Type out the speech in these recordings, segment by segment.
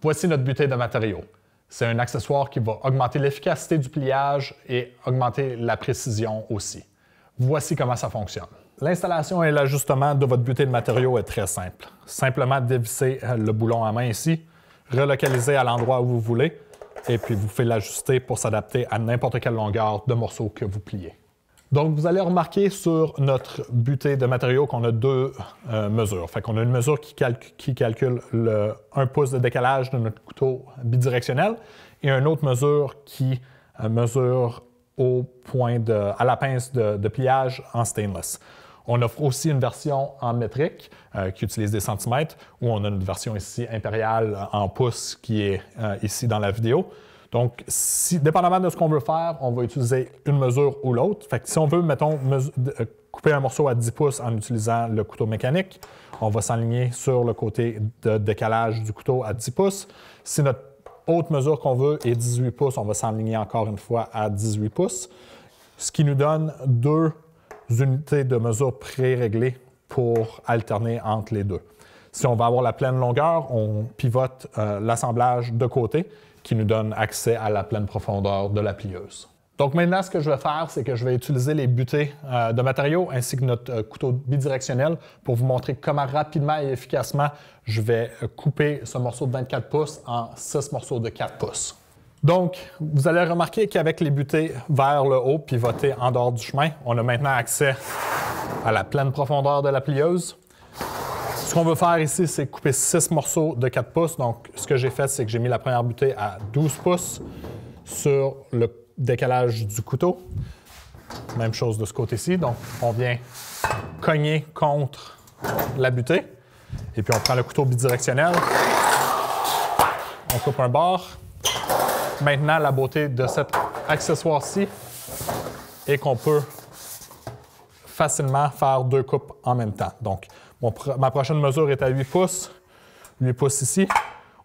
Voici notre butée de matériaux. C'est un accessoire qui va augmenter l'efficacité du pliage et augmenter la précision aussi. Voici comment ça fonctionne. L'installation et l'ajustement de votre butée de matériaux est très simple. Simplement dévisser le boulon à main ici, relocaliser à l'endroit où vous voulez, et puis vous pouvez l'ajuster pour s'adapter à n'importe quelle longueur de morceau que vous pliez. Donc, vous allez remarquer sur notre butée de matériaux qu'on a deux mesures. Fait qu'on a une mesure qui calcule le 1 pouce de décalage de notre couteau bidirectionnel et une autre mesure qui mesure à la pince de pliage en stainless. On offre aussi une version en métrique qui utilise des centimètres, ou on a une version ici impériale en pouces qui est ici dans la vidéo. Donc, dépendamment de ce qu'on veut faire, on va utiliser une mesure ou l'autre. Fait que si on veut, mettons, couper un morceau à 10 pouces en utilisant le couteau mécanique, on va s'aligner sur le côté de décalage du couteau à 10 pouces. Si notre autre mesure qu'on veut est 18 pouces, on va s'aligner encore une fois à 18 pouces, ce qui nous donne deux unités de mesure pré-réglées pour alterner entre les deux. Si on va avoir la pleine longueur, on pivote l'assemblage de côté, qui nous donne accès à la pleine profondeur de la plieuse. Donc maintenant, ce que je vais faire, c'est que je vais utiliser les butées de matériaux ainsi que notre couteau bidirectionnel pour vous montrer comment rapidement et efficacement je vais couper ce morceau de 24 pouces en 6 morceaux de 4 pouces. Donc, vous allez remarquer qu'avec les butées vers le haut pivotées en dehors du chemin, on a maintenant accès à la pleine profondeur de la plieuse. Ce qu'on veut faire ici, c'est couper 6 morceaux de 4 pouces. Donc, ce que j'ai fait, c'est que j'ai mis la première butée à 12 pouces sur le décalage du couteau. Même chose de ce côté-ci. Donc, on vient cogner contre la butée. Et puis, on prend le couteau bidirectionnel. On coupe un bord. Maintenant, la beauté de cet accessoire-ci est qu'on peut facilement faire 2 coupes en même temps. Donc, ma prochaine mesure est à 8 pouces. 8 pouces ici.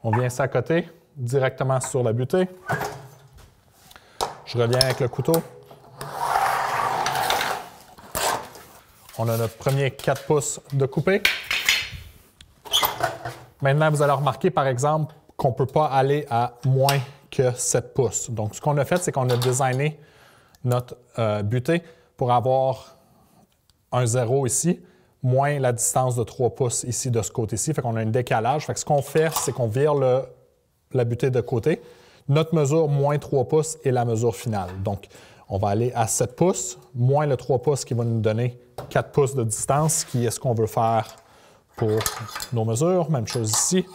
On vient s'accoter directement sur la butée. Je reviens avec le couteau. On a notre premier 4 pouces de coupé. Maintenant, vous allez remarquer, par exemple, qu'on ne peut pas aller à moins que 7 pouces. Donc, ce qu'on a fait, c'est qu'on a designé notre butée pour avoir un 0 ici, moins la distance de 3 pouces ici de ce côté-ci. Fait qu'on a un décalage. Fait que ce qu'on fait, c'est qu'on vire la butée de côté. Notre mesure, moins 3 pouces, est la mesure finale. Donc, on va aller à 7 pouces, moins le 3 pouces qui va nous donner 4 pouces de distance, qui est ce qu'on veut faire pour nos mesures. Même chose ici.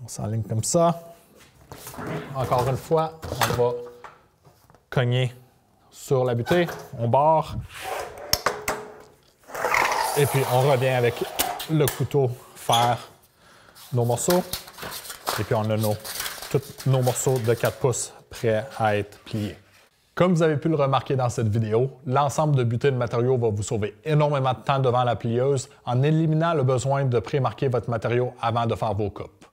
On s'enligne comme ça. Encore une fois, on va cogner sur la butée, on barre. Et puis, on revient avec le couteau faire nos morceaux. Et puis, on a tous nos morceaux de 4 pouces prêts à être pliés. Comme vous avez pu le remarquer dans cette vidéo, l'ensemble de butées de matériaux va vous sauver énormément de temps devant la plieuse en éliminant le besoin de pré-marquer votre matériau avant de faire vos coupes.